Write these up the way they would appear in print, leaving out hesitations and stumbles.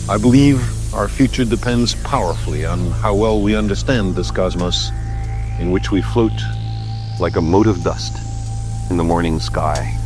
I believe our future depends powerfully on how well we understand this cosmos in which we float like a mote of dust in the morning sky.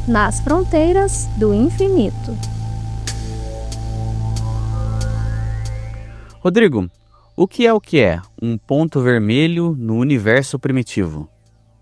Nas fronteiras do infinito. Rodrigo, o que é um ponto vermelho no universo primitivo?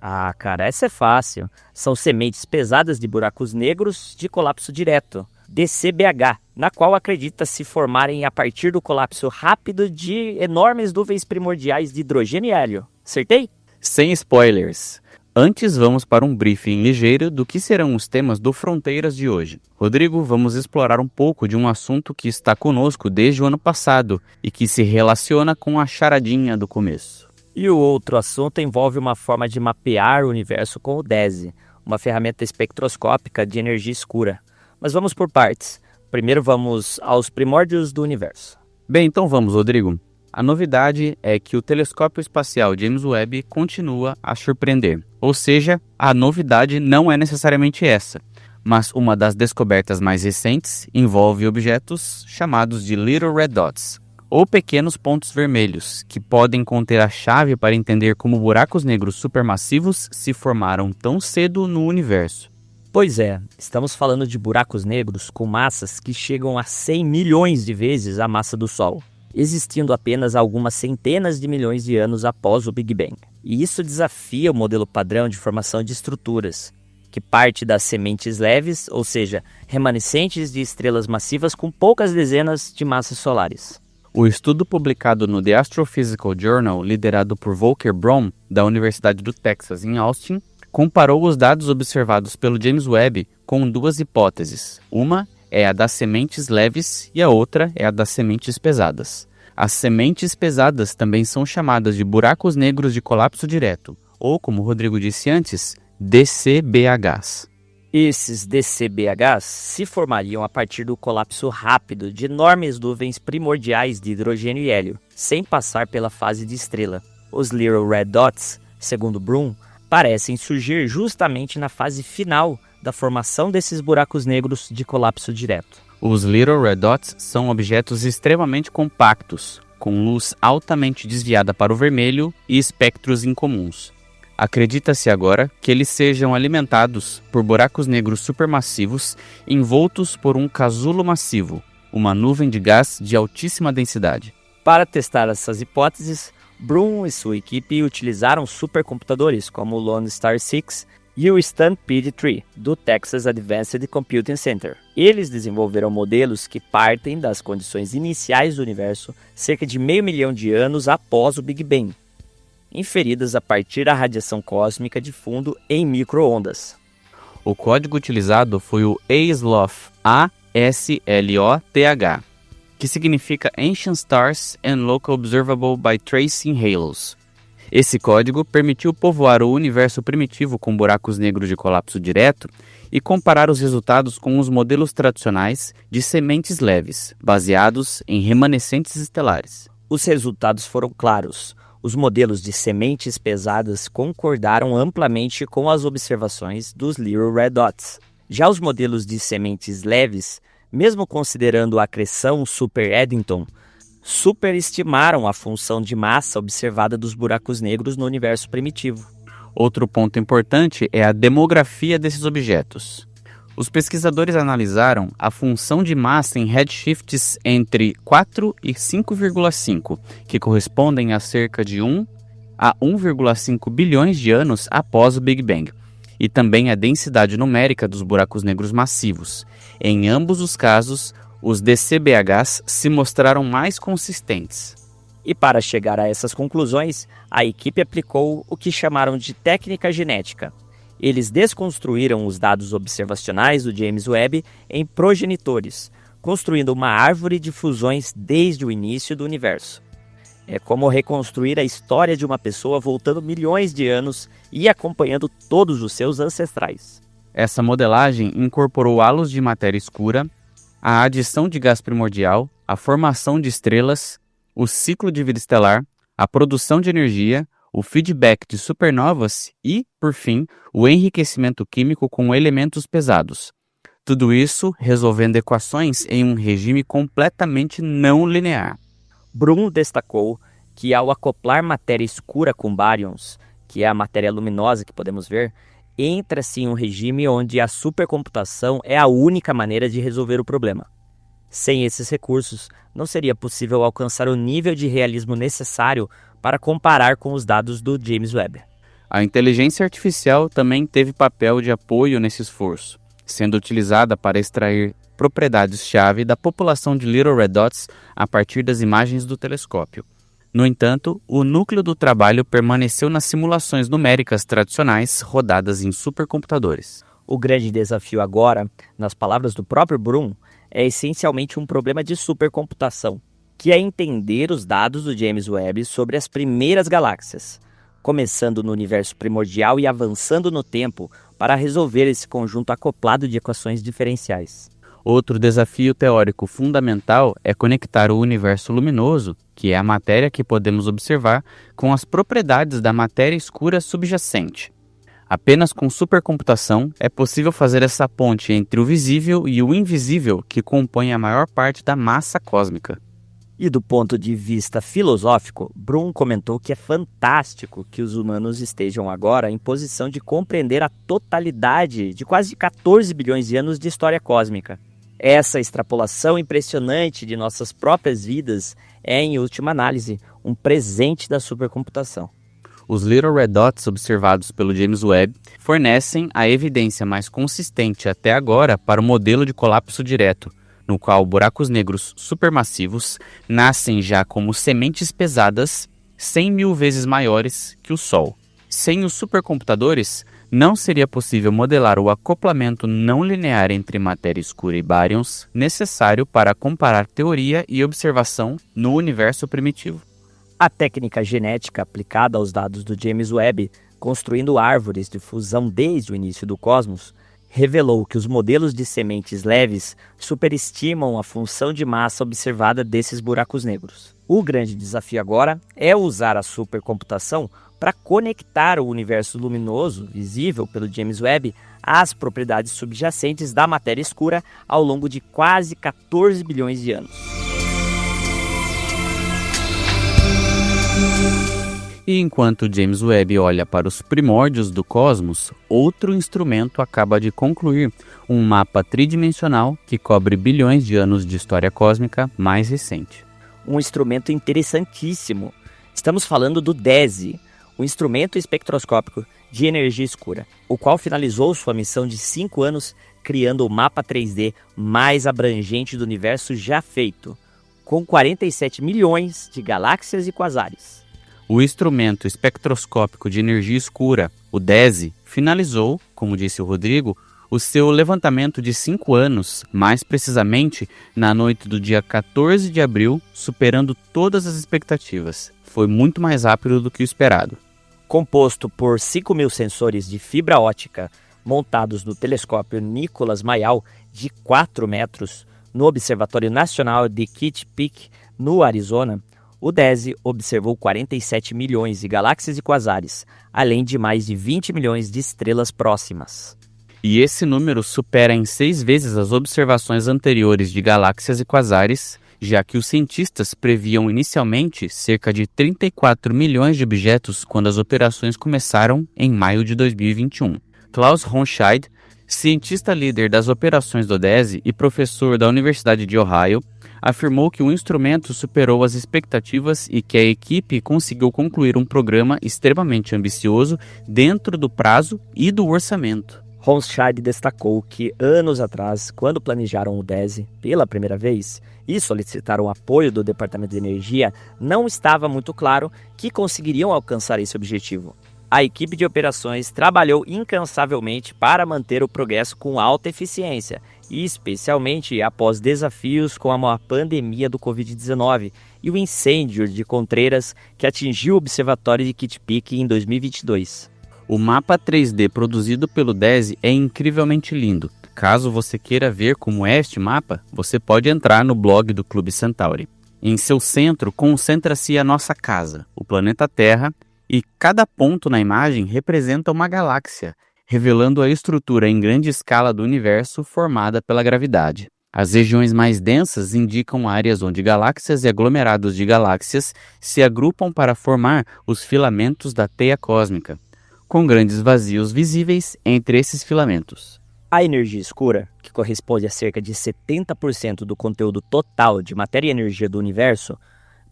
Ah, cara, essa é fácil. São sementes pesadas de buracos negros de colapso direto, DCBH, na qual acredita-se formarem a partir do colapso rápido de enormes nuvens primordiais de hidrogênio e hélio. Acertei? Sem spoilers. Antes, vamos para um briefing ligeiro do que serão os temas do Fronteiras de hoje. Rodrigo, vamos explorar um pouco de um assunto que está conosco desde o ano passado e que se relaciona com a charadinha do começo. E o outro assunto envolve uma forma de mapear o universo com o DESI, uma ferramenta espectroscópica de energia escura. Mas vamos por partes. Primeiro vamos aos primórdios do universo. Bem, então vamos, Rodrigo. A novidade é que o telescópio espacial James Webb continua a surpreender. Ou seja, a novidade não é necessariamente essa, mas uma das descobertas mais recentes envolve objetos chamados de Little Red Dots, ou pequenos pontos vermelhos, que podem conter a chave para entender como buracos negros supermassivos se formaram tão cedo no universo. Pois é, estamos falando de buracos negros com massas que chegam a 100 milhões de vezes a massa do Sol, existindo apenas algumas centenas de milhões de anos após o Big Bang. E isso desafia o modelo padrão de formação de estruturas, que parte das sementes leves, ou seja, remanescentes de estrelas massivas com poucas dezenas de massas solares. O estudo publicado no The Astrophysical Journal, liderado por Volker Braun, da Universidade do Texas, em Austin, comparou os dados observados pelo James Webb com duas hipóteses. Uma é a das sementes leves e a outra é a das sementes pesadas. As sementes pesadas também são chamadas de buracos negros de colapso direto, ou, como o Rodrigo disse antes, DCBHs. Esses DCBHs se formariam a partir do colapso rápido de enormes nuvens primordiais de hidrogênio e hélio, sem passar pela fase de estrela. Os Little Red Dots, segundo Braun, parecem surgir justamente na fase final da formação desses buracos negros de colapso direto. Os Little Red Dots são objetos extremamente compactos, com luz altamente desviada para o vermelho e espectros incomuns. Acredita-se agora que eles sejam alimentados por buracos negros supermassivos envoltos por um casulo massivo, uma nuvem de gás de altíssima densidade. Para testar essas hipóteses, Braun e sua equipe utilizaram supercomputadores como o Lone Star 6 e o Stampede-3, do Texas Advanced Computing Center. Eles desenvolveram modelos que partem das condições iniciais do universo cerca de 500 milhões de anos após o Big Bang, inferidas a partir da radiação cósmica de fundo em micro-ondas. O código utilizado foi o ASLOTH, A-S-L-O-T-H, que significa Ancient Stars and Local Observable by Tracing Halos. Esse código permitiu povoar o universo primitivo com buracos negros de colapso direto e comparar os resultados com os modelos tradicionais de sementes leves, baseados em remanescentes estelares. Os resultados foram claros. Os modelos de sementes pesadas concordaram amplamente com as observações dos Little Red Dots. Já os modelos de sementes leves, mesmo considerando a acreção Super Eddington, superestimaram a função de massa observada dos buracos negros no universo primitivo. Outro ponto importante é a demografia desses objetos. Os pesquisadores analisaram a função de massa em redshifts entre 4 e 5,5, que correspondem a cerca de 1 a 1,5 bilhões de anos após o Big Bang, e também a densidade numérica dos buracos negros massivos. Em ambos os casos, os DCBHs se mostraram mais consistentes. E para chegar a essas conclusões, a equipe aplicou o que chamaram de técnica genética. Eles desconstruíram os dados observacionais do James Webb em progenitores, construindo uma árvore de fusões desde o início do universo. É como reconstruir a história de uma pessoa voltando milhões de anos e acompanhando todos os seus ancestrais. Essa modelagem incorporou halos de matéria escura, a adição de gás primordial, a formação de estrelas, o ciclo de vida estelar, a produção de energia, o feedback de supernovas e, por fim, o enriquecimento químico com elementos pesados. Tudo isso resolvendo equações em um regime completamente não linear. Brum destacou que ao acoplar matéria escura com baryons, que é a matéria luminosa que podemos ver, entra-se em um regime onde a supercomputação é a única maneira de resolver o problema. Sem esses recursos, não seria possível alcançar o nível de realismo necessário para comparar com os dados do James Webb. A inteligência artificial também teve papel de apoio nesse esforço, sendo utilizada para extrair propriedades-chave da população de Little Red Dots a partir das imagens do telescópio. No entanto, o núcleo do trabalho permaneceu nas simulações numéricas tradicionais rodadas em supercomputadores. O grande desafio agora, nas palavras do próprio Brum, é essencialmente um problema de supercomputação, que é entender os dados do James Webb sobre as primeiras galáxias, começando no universo primordial e avançando no tempo para resolver esse conjunto acoplado de equações diferenciais. Outro desafio teórico fundamental é conectar o universo luminoso, que é a matéria que podemos observar, com as propriedades da matéria escura subjacente. Apenas com supercomputação é possível fazer essa ponte entre o visível e o invisível que compõe a maior parte da massa cósmica. E do ponto de vista filosófico, Brum comentou que é fantástico que os humanos estejam agora em posição de compreender a totalidade de quase 14 bilhões de anos de história cósmica. Essa extrapolação impressionante de nossas próprias vidas é, em última análise, um presente da supercomputação. Os Little Red Dots observados pelo James Webb fornecem a evidência mais consistente até agora para o modelo de colapso direto, no qual buracos negros supermassivos nascem já como sementes pesadas 100 mil vezes maiores que o Sol. Sem os supercomputadores, não seria possível modelar o acoplamento não linear entre matéria escura e baryons necessário para comparar teoria e observação no universo primitivo. A técnica genética aplicada aos dados do James Webb, construindo árvores de fusão desde o início do cosmos, revelou que os modelos de sementes leves superestimam a função de massa observada desses buracos negros. O grande desafio agora é usar a supercomputação para conectar o universo luminoso, visível pelo James Webb, às propriedades subjacentes da matéria escura ao longo de quase 14 bilhões de anos. E enquanto James Webb olha para os primórdios do cosmos, outro instrumento acaba de concluir um mapa tridimensional que cobre bilhões de anos de história cósmica mais recente. Um instrumento interessantíssimo. Estamos falando do DESI, o instrumento espectroscópico de energia escura, o qual finalizou sua missão de 5 anos criando o mapa 3D mais abrangente do universo já feito, com 47 milhões de galáxias e quasares. O instrumento espectroscópico de energia escura, o DESI, finalizou, como disse o Rodrigo, o seu levantamento de 5 anos, mais precisamente na noite do dia 14 de abril, superando todas as expectativas. Foi muito mais rápido do que o esperado. Composto por 5.000 sensores de fibra ótica montados no telescópio Nicholas Mayall de 4 metros, no Observatório Nacional de Kitt Peak, no Arizona, o DESI observou 47 milhões de galáxias e quasares, além de mais de 20 milhões de estrelas próximas. E esse número supera em 6 vezes as observações anteriores de galáxias e quasares, já que os cientistas previam inicialmente cerca de 34 milhões de objetos quando as operações começaram em maio de 2021. Klaus Ronscheid, cientista líder das operações do DESI e professor da Universidade de Ohio, afirmou que o instrumento superou as expectativas e que a equipe conseguiu concluir um programa extremamente ambicioso dentro do prazo e do orçamento. Ronscheid destacou que, anos atrás, quando planejaram o DESI pela primeira vez e solicitaram o apoio do Departamento de Energia, não estava muito claro que conseguiriam alcançar esse objetivo. A equipe de operações trabalhou incansavelmente para manter o progresso com alta eficiência, e especialmente após desafios como a pandemia do Covid-19 e o incêndio de Contreras que atingiu o Observatório de Kitt Peak em 2022. O mapa 3D produzido pelo DESI é incrivelmente lindo. Caso você queira ver como é este mapa, você pode entrar no blog do Clube Centauri. Em seu centro concentra-se a nossa casa, o planeta Terra, e cada ponto na imagem representa uma galáxia, revelando a estrutura em grande escala do universo formada pela gravidade. As regiões mais densas indicam áreas onde galáxias e aglomerados de galáxias se agrupam para formar os filamentos da teia cósmica, com grandes vazios visíveis entre esses filamentos. A energia escura, que corresponde a cerca de 70% do conteúdo total de matéria e energia do universo,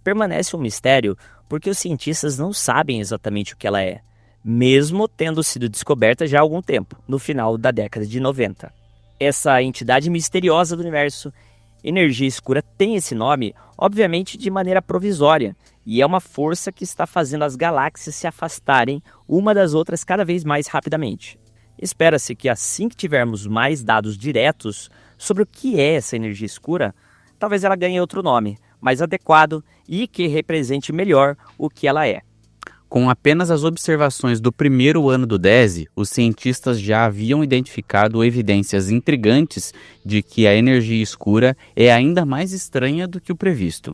permanece um mistério porque os cientistas não sabem exatamente o que ela é, mesmo tendo sido descoberta já há algum tempo, no final da década de 90. Essa entidade misteriosa do universo, energia escura, tem esse nome, obviamente, de maneira provisória, e é uma força que está fazendo as galáxias se afastarem uma das outras cada vez mais rapidamente. Espera-se que assim que tivermos mais dados diretos sobre o que é essa energia escura, talvez ela ganhe outro nome, mais adequado e que represente melhor o que ela é. Com apenas as observações do primeiro ano do DESI, os cientistas já haviam identificado evidências intrigantes de que a energia escura é ainda mais estranha do que o previsto.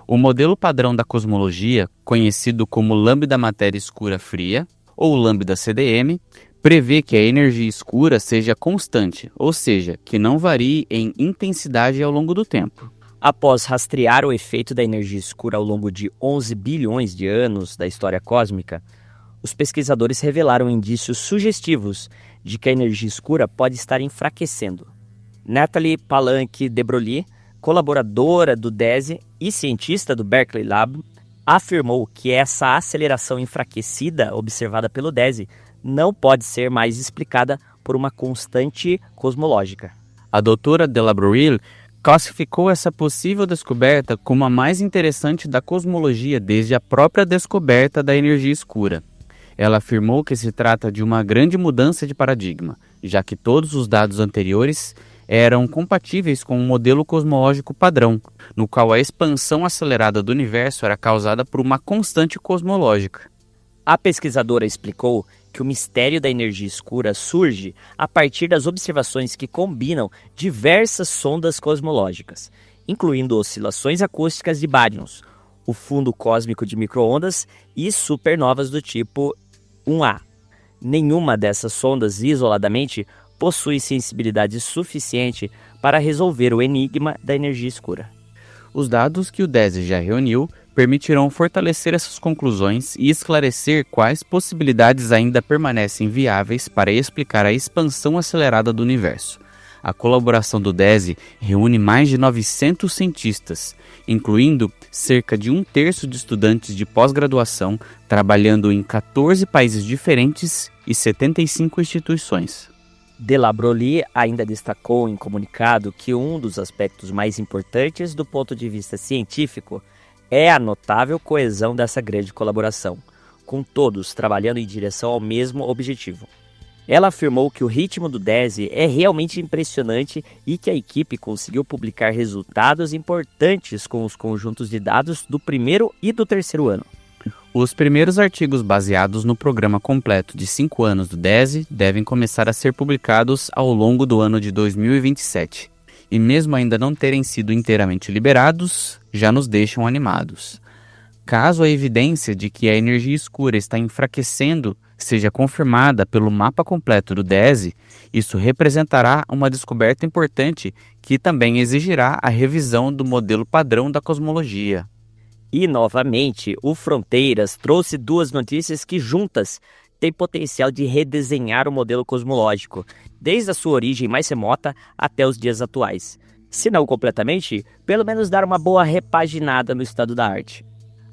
O modelo padrão da cosmologia, conhecido como lambda matéria escura fria, ou lambda CDM, prevê que a energia escura seja constante, ou seja, que não varie em intensidade ao longo do tempo. Após rastrear o efeito da energia escura ao longo de 11 bilhões de anos da história cósmica, os pesquisadores revelaram indícios sugestivos de que a energia escura pode estar enfraquecendo. Nathalie Palanque-de Broglie, colaboradora do DESI e cientista do Berkeley Lab, afirmou que essa aceleração enfraquecida observada pelo DESI não pode ser mais explicada por uma constante cosmológica. A doutora de la Broglie classificou essa possível descoberta como a mais interessante da cosmologia desde a própria descoberta da energia escura. Ela afirmou que se trata de uma grande mudança de paradigma, já que todos os dados anteriores eram compatíveis com um modelo cosmológico padrão, no qual a expansão acelerada do universo era causada por uma constante cosmológica. A pesquisadora explicou que o mistério da energia escura surge a partir das observações que combinam diversas sondas cosmológicas, incluindo oscilações acústicas de baryons, o fundo cósmico de microondas e supernovas do tipo 1A. Nenhuma dessas sondas, isoladamente, possui sensibilidade suficiente para resolver o enigma da energia escura. Os dados que o DESI já reuniu permitirão fortalecer essas conclusões e esclarecer quais possibilidades ainda permanecem viáveis para explicar a expansão acelerada do universo. A colaboração do DESI reúne mais de 900 cientistas, incluindo cerca de 1/3 de estudantes de pós-graduação, trabalhando em 14 países diferentes e 75 instituições. De la Broglie ainda destacou em comunicado que um dos aspectos mais importantes do ponto de vista científico é a notável coesão dessa grande colaboração, com todos trabalhando em direção ao mesmo objetivo. Ela afirmou que o ritmo do DESI é realmente impressionante e que a equipe conseguiu publicar resultados importantes com os conjuntos de dados do primeiro e do terceiro ano. Os primeiros artigos baseados no programa completo de 5 anos do DESI devem começar a ser publicados ao longo do ano de 2027. E mesmo ainda não terem sido inteiramente liberados, já nos deixam animados. Caso a evidência de que a energia escura está enfraquecendo seja confirmada pelo mapa completo do DESI, isso representará uma descoberta importante que também exigirá a revisão do modelo padrão da cosmologia. E, novamente, o Fronteiras trouxe duas notícias que, juntas, têm potencial de redesenhar o modelo cosmológico, desde a sua origem mais remota até os dias atuais. Se não completamente, pelo menos dar uma boa repaginada no estado da arte.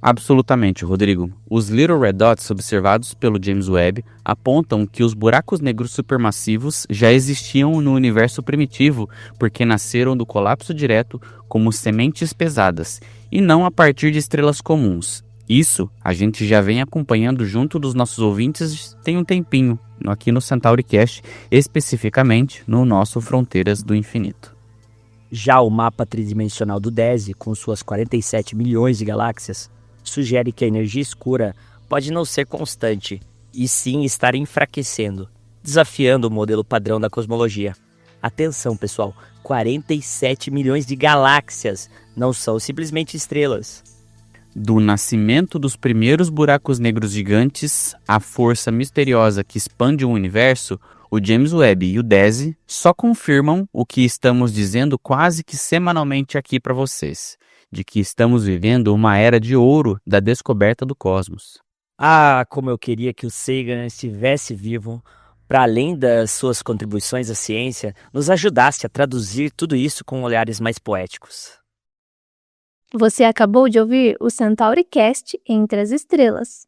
Absolutamente, Rodrigo. Os Little Red Dots observados pelo James Webb apontam que os buracos negros supermassivos já existiam no universo primitivo porque nasceram do colapso direto como sementes pesadas e não a partir de estrelas comuns. Isso a gente já vem acompanhando junto dos nossos ouvintes tem um tempinho, aqui no CentauriCast, especificamente no nosso Fronteiras do Infinito. Já o mapa tridimensional do DESI, com suas 47 milhões de galáxias, sugere que a energia escura pode não ser constante, e sim estar enfraquecendo, desafiando o modelo padrão da cosmologia. Atenção, pessoal, 47 milhões de galáxias não são simplesmente estrelas. do nascimento dos primeiros buracos negros gigantes à força misteriosa que expande o universo, o James Webb e o DESI só confirmam o que estamos dizendo quase que semanalmente aqui para vocês, de que estamos vivendo uma era de ouro da descoberta do cosmos. Ah, como eu queria que o Sagan estivesse vivo, para além das suas contribuições à ciência, nos ajudasse a traduzir tudo isso com olhares mais poéticos. Você acabou de ouvir o Centauricast Entre as Estrelas.